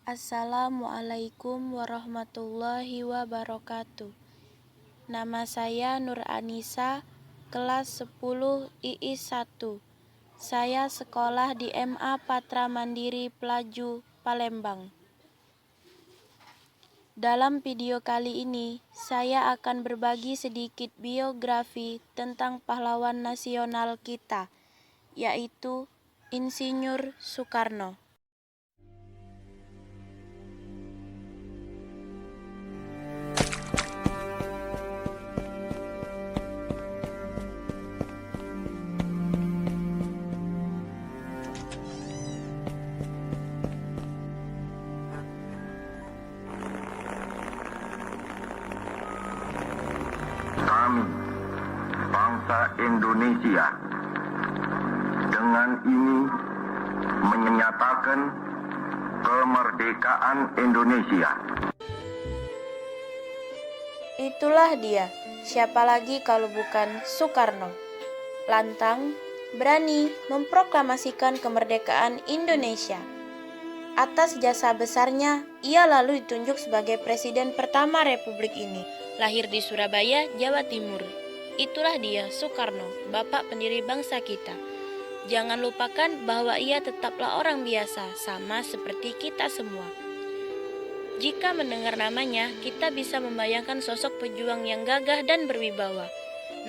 Assalamualaikum warahmatullahi wabarakatuh. Nama saya Nur Anissa, kelas 10 II 1. Saya sekolah di MA Patra Mandiri Pelaju, Palembang. Dalam video kali ini, saya akan berbagi sedikit biografi tentang pahlawan nasional kita, yaitu Insinyur Soekarno. Kami, bangsa Indonesia, dengan ini menyatakan kemerdekaan Indonesia. Itulah dia, siapa lagi kalau bukan Soekarno. Lantang, berani memproklamasikan kemerdekaan Indonesia. Atas jasa besarnya, ia lalu ditunjuk sebagai presiden pertama Republik ini. Lahir di Surabaya, Jawa Timur. Itulah dia, Soekarno, bapak pendiri bangsa kita. Jangan lupakan bahwa ia tetaplah orang biasa, sama seperti kita semua. Jika mendengar namanya, kita bisa membayangkan sosok pejuang yang gagah dan berwibawa.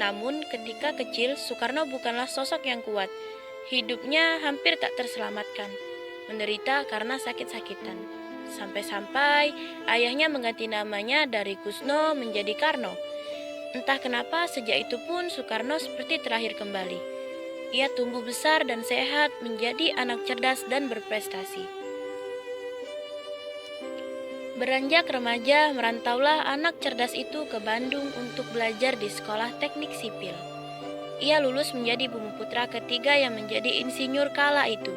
Namun, ketika kecil, Soekarno bukanlah sosok yang kuat. Hidupnya hampir tak terselamatkan. Menderita karena sakit-sakitan. Sampai-sampai ayahnya mengganti namanya dari Kusno menjadi Karno. Entah kenapa sejak itu pun Soekarno seperti terlahir kembali. Ia tumbuh besar dan sehat, menjadi anak cerdas dan berprestasi. Beranjak remaja, merantaulah anak cerdas itu ke Bandung untuk belajar di Sekolah Teknik Sipil. Ia lulus menjadi bumi putra ketiga yang menjadi insinyur kala itu.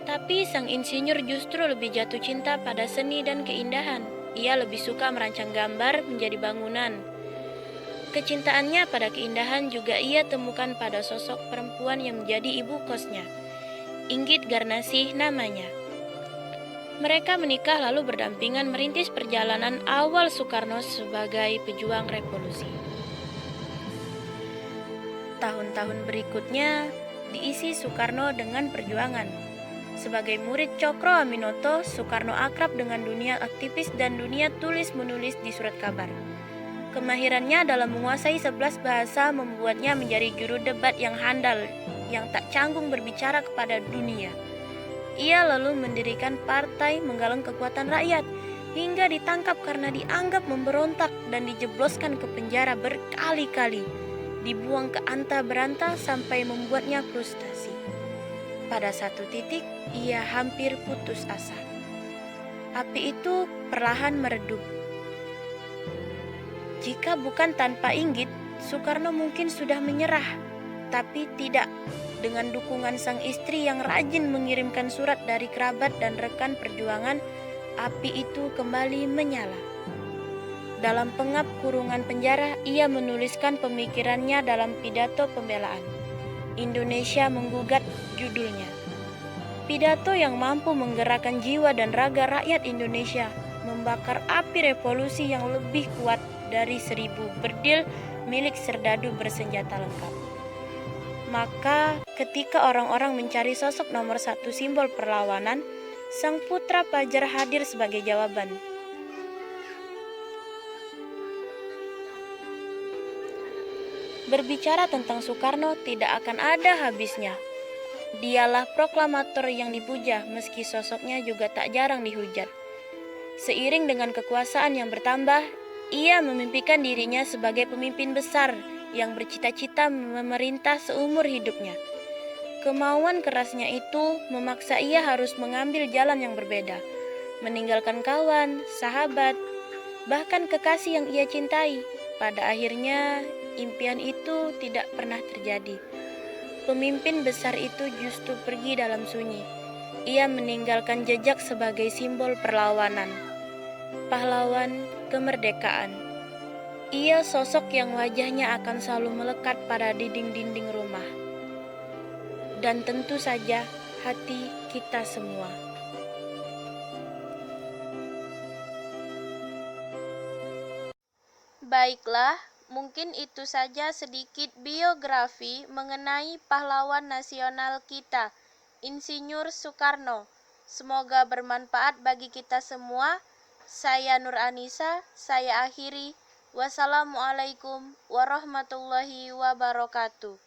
Tapi sang insinyur justru lebih jatuh cinta pada seni dan keindahan. Ia lebih suka merancang gambar menjadi bangunan. Kecintaannya pada keindahan juga ia temukan pada sosok perempuan yang menjadi ibu kosnya. Inggit Garnasih namanya. Mereka menikah lalu berdampingan merintis perjalanan awal Soekarno sebagai pejuang revolusi. Tahun-tahun berikutnya diisi Soekarno dengan perjuangan. Sebagai murid Cokro Aminoto, Soekarno akrab dengan dunia aktivis dan dunia tulis-menulis di surat kabar. Kemahirannya dalam menguasai 11 bahasa membuatnya menjadi juru debat yang handal, yang tak canggung berbicara kepada dunia. Ia lalu mendirikan partai menggalang kekuatan rakyat, hingga ditangkap karena dianggap memberontak dan dijebloskan ke penjara berkali-kali. Dibuang ke anta beranta sampai membuatnya frustasi. Pada satu titik, ia hampir putus asa. Api itu perlahan meredup. Jika bukan tanpa Inggit, Soekarno mungkin sudah menyerah. Tapi tidak, dengan dukungan sang istri yang rajin mengirimkan surat dari kerabat dan rekan perjuangan, api itu kembali menyala. Dalam pengap kurungan penjara, ia menuliskan pemikirannya dalam pidato pembelaan. Indonesia Menggugat judulnya. Pidato yang mampu menggerakkan jiwa dan raga rakyat Indonesia, membakar api revolusi yang lebih kuat dari 1000 berdil milik serdadu bersenjata lengkap. Maka ketika orang-orang mencari sosok nomor 1 simbol perlawanan, sang putra Pajar hadir sebagai jawaban. Berbicara tentang Soekarno tidak akan ada habisnya. Dialah proklamator yang dipuja, meski sosoknya juga tak jarang dihujat. Seiring dengan kekuasaan yang bertambah, ia memimpikan dirinya sebagai pemimpin besar yang bercita-cita memerintah seumur hidupnya. Kemauan kerasnya itu memaksa ia harus mengambil jalan yang berbeda, meninggalkan kawan, sahabat, bahkan kekasih yang ia cintai. Pada akhirnya, impian itu tidak pernah terjadi. Pemimpin besar itu justru pergi dalam sunyi. Ia meninggalkan jejak sebagai simbol perlawanan. Pahlawan kemerdekaan. Ia sosok yang wajahnya akan selalu melekat pada dinding-dinding rumah. Dan tentu saja hati kita semua. Baiklah, mungkin itu saja sedikit biografi mengenai pahlawan nasional kita, Insinyur Soekarno. Semoga bermanfaat bagi kita semua. Saya Nur Anisa, saya akhiri. Wassalamualaikum warahmatullahi wabarakatuh.